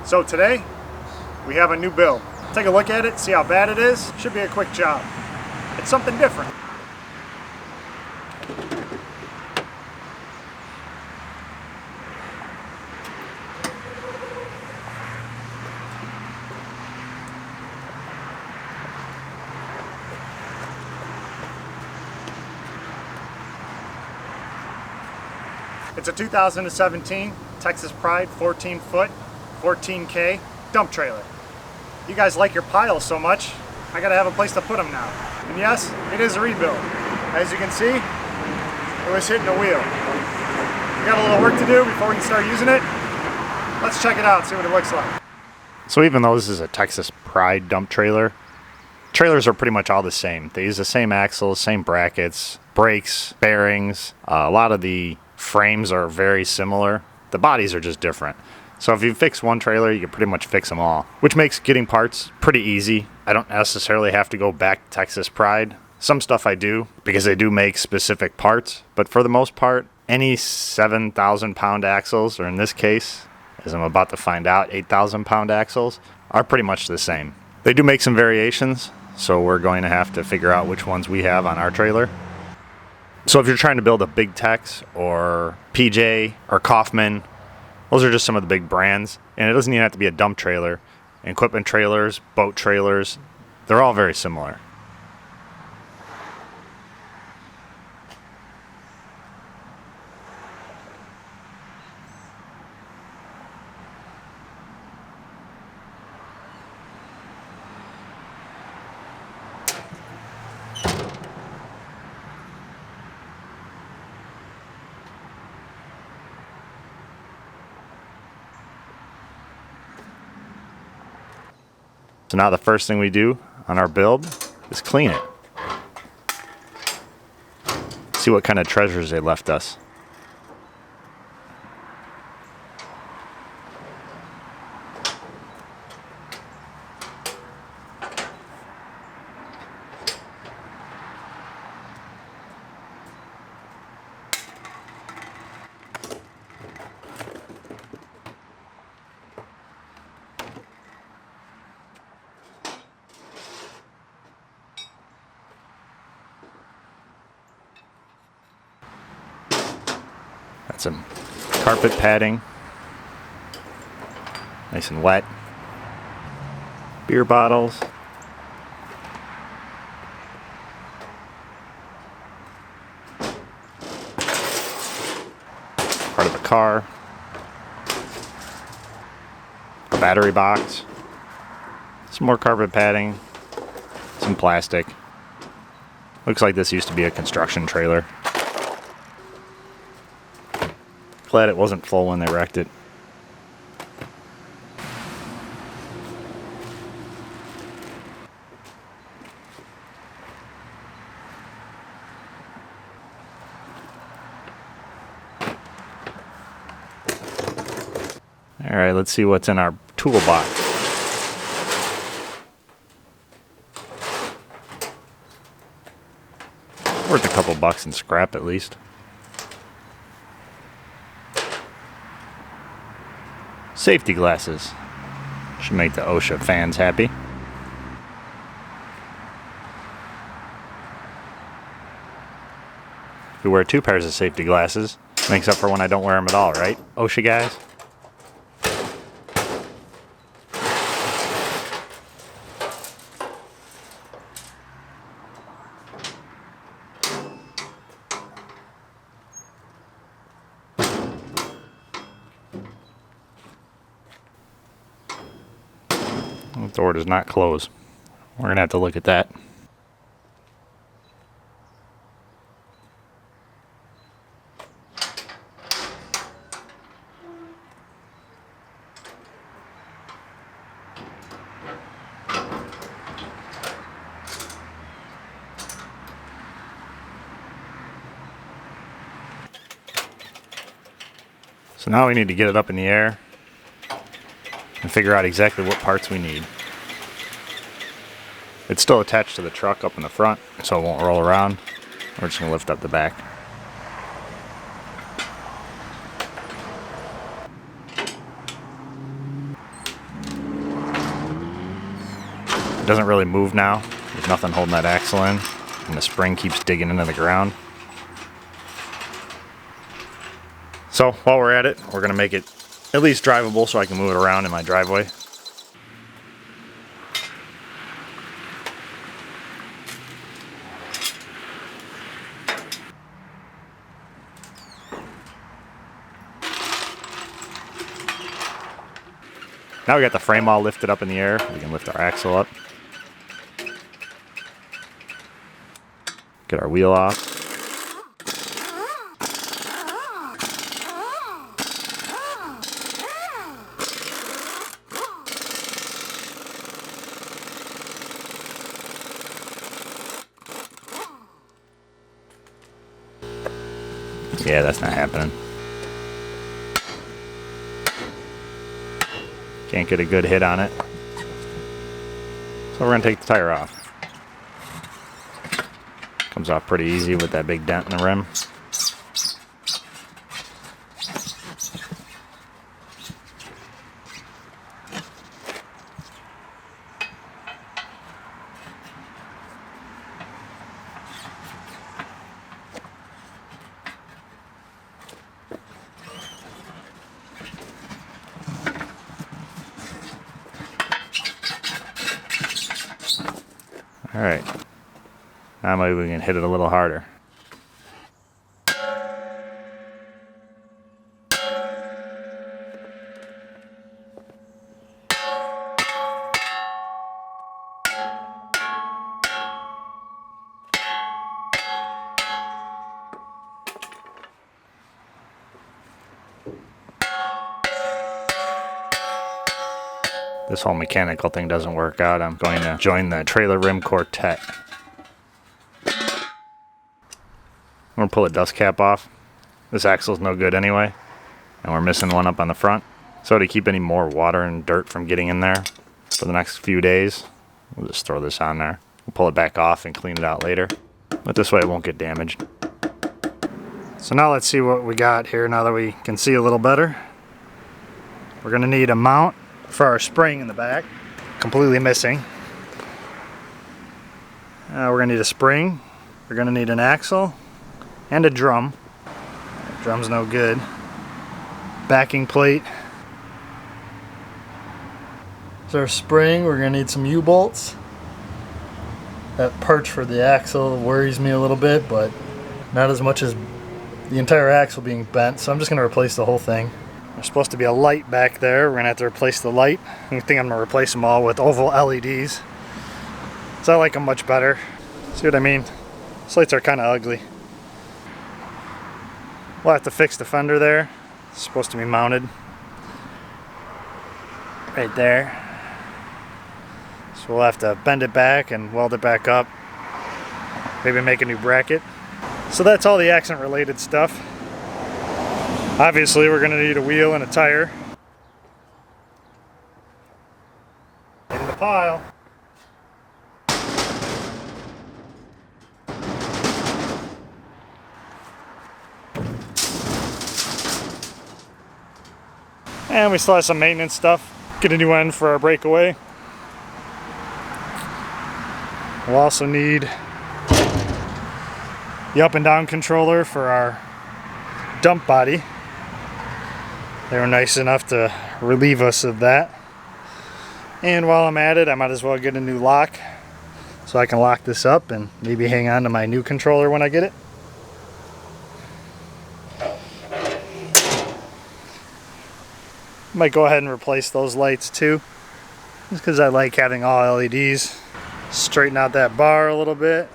So today, we have a new build. Take a look at it, see how bad it is. Should be a quick job. It's something different. It's a 2017 Texas Pride 14-foot, 14K dump trailer. You guys like your piles so much, I gotta have a place to put them now. And yes, it is a rebuild. As you can see, it was hitting a wheel. We got a little work to do before we can start using it. Let's check it out, see what it looks like. So even though this is a Texas Pride dump trailer, trailers are pretty much all the same. They use the same axles, same brackets, brakes, bearings. A lot of the frames are very similar. The bodies are just different. So if you fix one trailer, you can pretty much fix them all, which makes getting parts pretty easy. I don't necessarily have to go back to Texas Pride. Some stuff I do because they do make specific parts, but for the most part, any 7,000 pound axles, or in this case, as I'm about to find out, 8,000 pound axles, are pretty much the same. They do make some variations, so we're going to have to figure out which ones we have on our trailer. So if you're trying to build a Big Tex or PJ or Kaufman, those are just some of the big brands. And it doesn't even have to be a dump trailer. Equipment trailers, boat trailers, they're all very similar. So now the first thing we do on our build is clean it. See what kind of treasures they left us. Got some carpet padding, nice and wet. Beer bottles. Part of the car. A battery box. Some more carpet padding. Some plastic. Looks like this used to be a construction trailer. Glad it wasn't full when they wrecked it. All right, let's see what's in our toolbox. Worth a couple bucks in scrap at least. Safety glasses. Should make the OSHA fans happy. We wear 2 pairs of safety glasses. Makes up for when I don't wear them at all, right? OSHA guys? The door does not close. We're going to have to look at that. So now we need to get it up in the air and figure out exactly what parts we need. It's still attached to the truck up in the front, so it won't roll around. We're just going to lift up the back. It doesn't really move now. There's nothing holding that axle in, and the spring keeps digging into the ground. So while we're at it, we're gonna make it at least drivable so I can move it around in my driveway. Now we got the frame all lifted up in the air. We can lift our axle up. Get our wheel off. Yeah, that's not happening. Can't get a good hit on it. So we're gonna take the tire off. Comes off pretty easy with that big dent in the rim. All right, now maybe we can hit it a little harder. This whole mechanical thing doesn't work out. I'm going to join the trailer rim quartet. I'm going to pull the dust cap off. This axle's no good anyway, and we're missing one up on the front. So to keep any more water and dirt from getting in there for the next few days, we'll just throw this on there. We'll pull it back off and clean it out later, but this way it won't get damaged. So now let's see what we got here now that we can see a little better. We're going to need a mount for our spring in the back, completely missing. We're gonna need a spring, we're gonna need an axle, and a drum. Drum's no good. Backing plate. So our spring, we're gonna need some U-bolts. That perch for the axle worries me a little bit, but not as much as the entire axle being bent, so I'm just gonna replace the whole thing. There's supposed to be a light back there. We're gonna have to replace the light. I think I'm gonna replace them all with oval LEDs. So I like them much better. See what I mean? These lights are kind of ugly. We'll have to fix the fender there. It's supposed to be mounted right there. So we'll have to bend it back and weld it back up. Maybe make a new bracket. So that's all the accident related stuff. Obviously, we're going to need a wheel and a tire. In the pile. And we still have some maintenance stuff. Get a new end for our breakaway. We'll also need the up and down controller for our dump body. They were nice enough to relieve us of that. And while I'm at it, I might as well get a new lock so I can lock this up and maybe hang on to my new controller when I get it. Might go ahead and replace those lights too, just because I like having all LEDs. Straighten out that bar a little bit.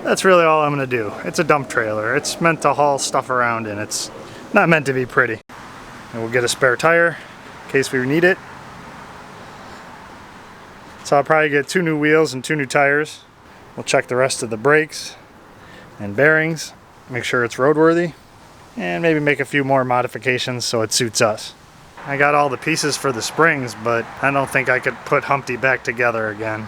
That's really all I'm going to do. It's a dump trailer. It's meant to haul stuff around in. It's not meant to be pretty. And we'll get a spare tire in case we need it. So I'll probably get 2 new wheels and 2 new tires. We'll check the rest of the brakes and bearings, make sure it's roadworthy, and maybe make a few more modifications so it suits us. I got all the pieces for the springs, but I don't think I could put Humpty back together again.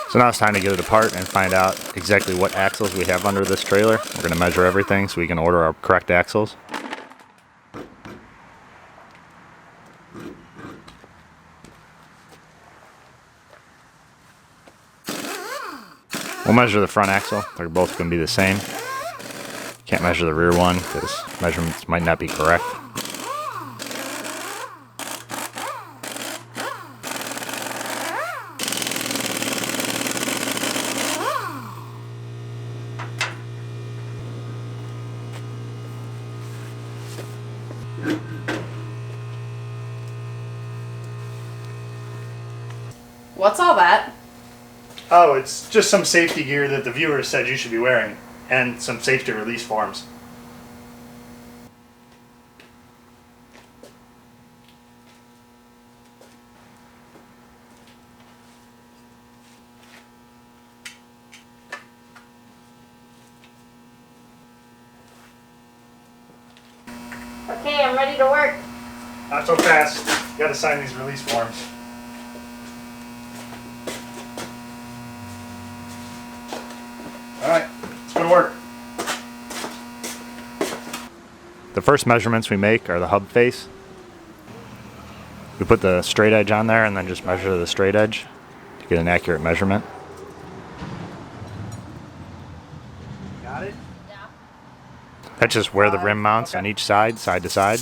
So now it's time to get it apart and find out exactly what axles we have under this trailer. We're going to measure everything so we can order our correct axles. We'll measure the front axle. They're both going to be the same. Can't measure the rear one because measurements might not be correct. What's all that? Oh, it's just some safety gear that the viewer said you should be wearing, and some safety release forms. Okay, I'm ready to work. Not so fast. You gotta sign these release forms. Alright, let's go to work. The first measurements we make are the hub face. We put the straight edge on there and then just measure the straight edge to get an accurate measurement. Got it? Yeah. That's just where the rim mounts on each side, side to side.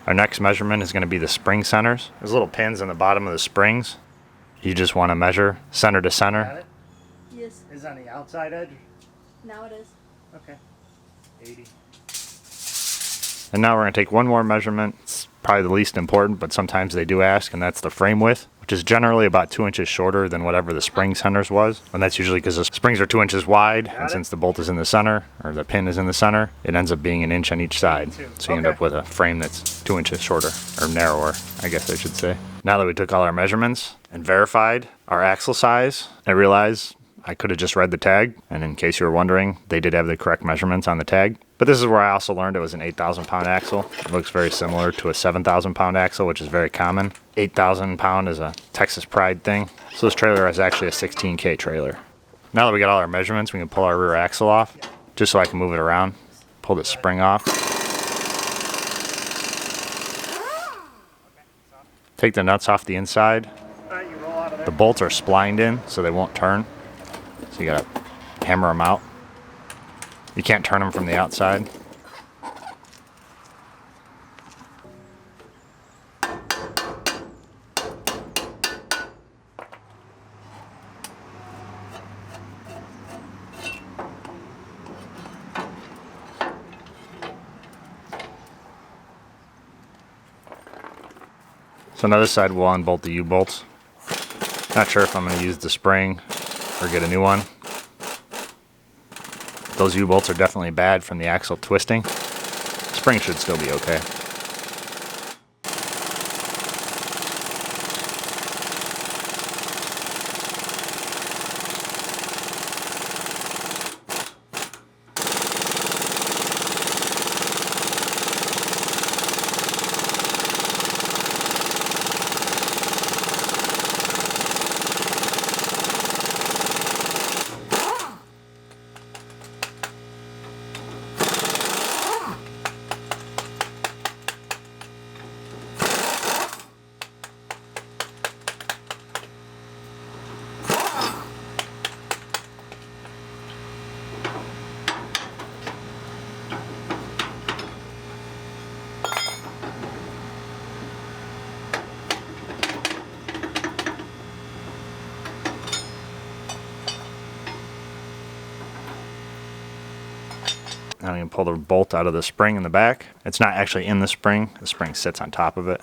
Our next measurement is going to be the spring centers. There's little pins in the bottom of the springs. You just want to measure center to center. Yes. Is it on the outside edge? Now it is. Okay. 80. And now we're going to take one more measurement. It's probably the least important, but sometimes they do ask, and that's the frame width, which is generally about 2 inches shorter than whatever the spring centers was. And that's usually because the springs are 2 inches wide, and since the bolt is in the center, or the pin is in the center, it ends up being an inch on each side. So you end up with a frame that's 2 inches shorter, or narrower, I guess I should say. Now that we took all our measurements and verified our axle size, I realized I could have just read the tag, and in case you were wondering, they did have the correct measurements on the tag. But this is where I also learned it was an 8,000 pound axle. It looks very similar to a 7,000 pound axle, which is very common. 8,000 pound is a Texas Pride thing. So this trailer is actually a 16K trailer. Now that we got all our measurements, we can pull our rear axle off, just so I can move it around. Pull the spring off. Take the nuts off the inside. The bolts are splined in, so they won't turn. So you gotta hammer them out. You can't turn them from the outside. So on the other side, we'll unbolt the U-bolts. Not sure if I'm going to use the spring or get a new one. Those U-bolts are definitely bad from the axle twisting. Spring should still be okay. Now we can pull the bolt out of the spring in the back. It's not actually in the spring sits on top of it.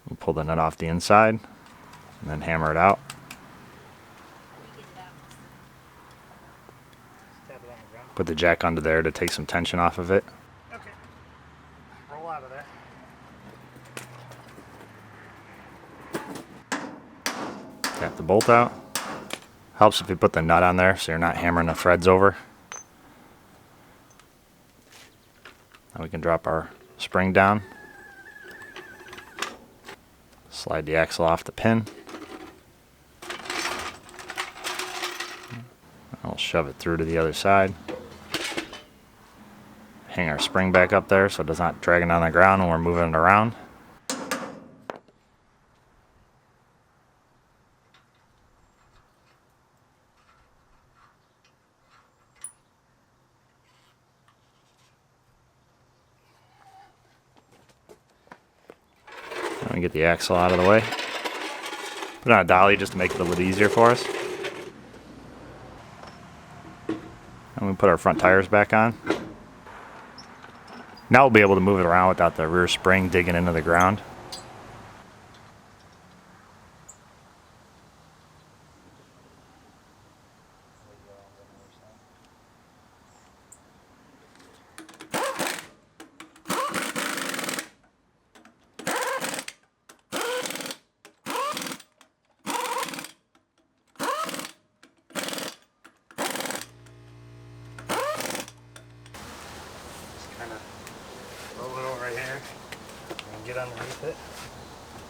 We'll pull the nut off the inside and then hammer it out. Put the jack under there to take some tension off of it. Okay. Roll out of there. Tap the bolt out. Helps if you put the nut on there so you're not hammering the threads over. Now we can drop our spring down. Slide the axle off the pin. I'll shove it through to the other side. Hang our spring back up there so it's not dragging on the ground when we're moving it around. get the axle out of the way. Put on a dolly just to make it a little easier for us. And we put our front tires back on. Now we'll be able to move it around without the rear spring digging into the ground. Kind of roll it over here and get underneath it.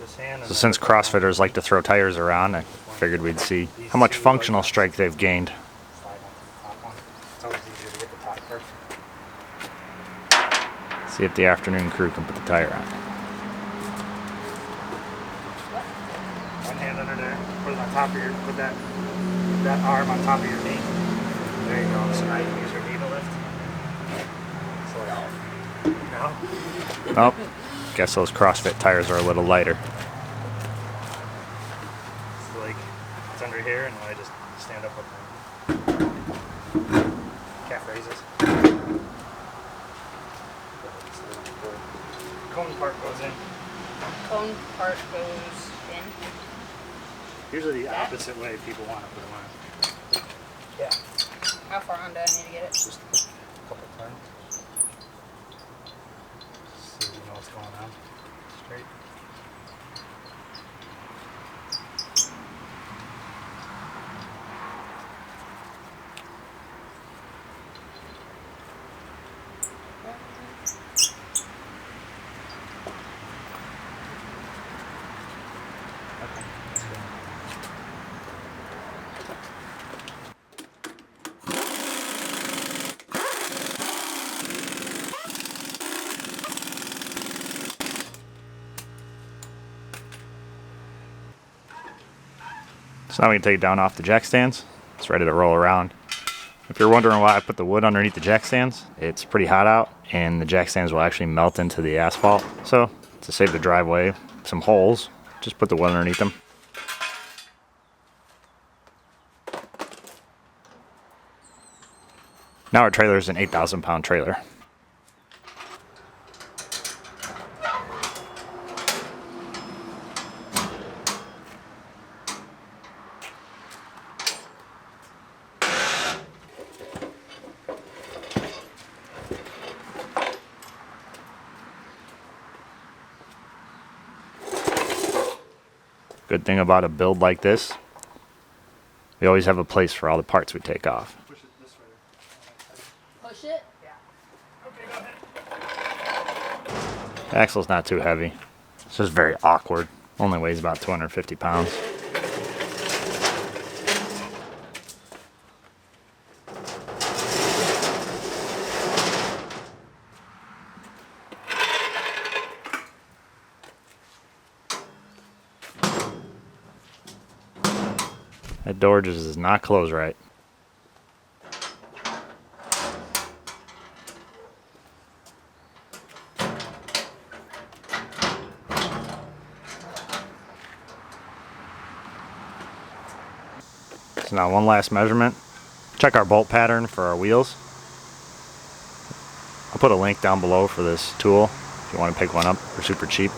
This hand. So since CrossFitters like to throw tires around, I figured we'd see how much functional strength they've gained. Slide onto the top one. It's always easier to get the top first. See if the afternoon crew can put the tire on. One hand under there. Put it on top of your. Put that arm on top of your knee. There you go. So now you can use your knee to lift. No. Oh, guess those CrossFit tires are a little lighter. It's like it's under here, and I just stand up with my calf raises. Cone part goes in. Cone part goes in. Usually the opposite way people want to put them on. Yeah. How far on do I need to get it? Just a couple turns. See if you know what's going on. Straight. Okay, that's good. So now we can take it down off the jack stands. It's ready to roll around. If you're wondering why I put the wood underneath the jack stands, it's pretty hot out and the jack stands will actually melt into the asphalt. So to save the driveway some holes, just put the wood underneath them. Now our trailer is an 8,000 pound trailer. Good thing about a build like this, we always have a place for all the parts we take off. Push it this way. Push it? Okay, go ahead. The axle's not too heavy. It's just very awkward. Only weighs about 250 pounds. That door just does not close right. So now one last measurement. Check our bolt pattern for our wheels. I'll put a link down below for this tool if you want to pick one up. They're super cheap.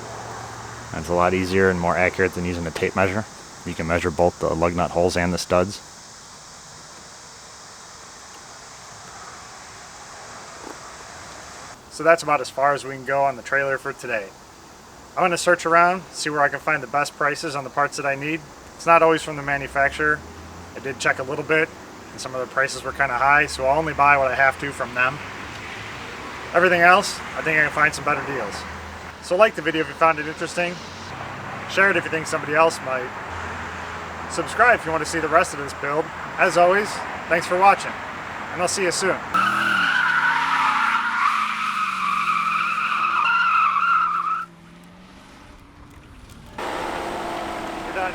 And it's a lot easier and more accurate than using a tape measure. You can measure both the lug nut holes and the studs. So that's about as far as we can go on the trailer for today. I'm going to search around, see where I can find the best prices on the parts that I need. It's not always from the manufacturer. I did check a little bit, and some of the prices were kind of high, so I'll only buy what I have to from them. Everything else, I think I can find some better deals. So like the video if you found it interesting. Share it if you think somebody else might. Subscribe if you want to see the rest of this build. As always, thanks for watching, and I'll see you soon. You're done.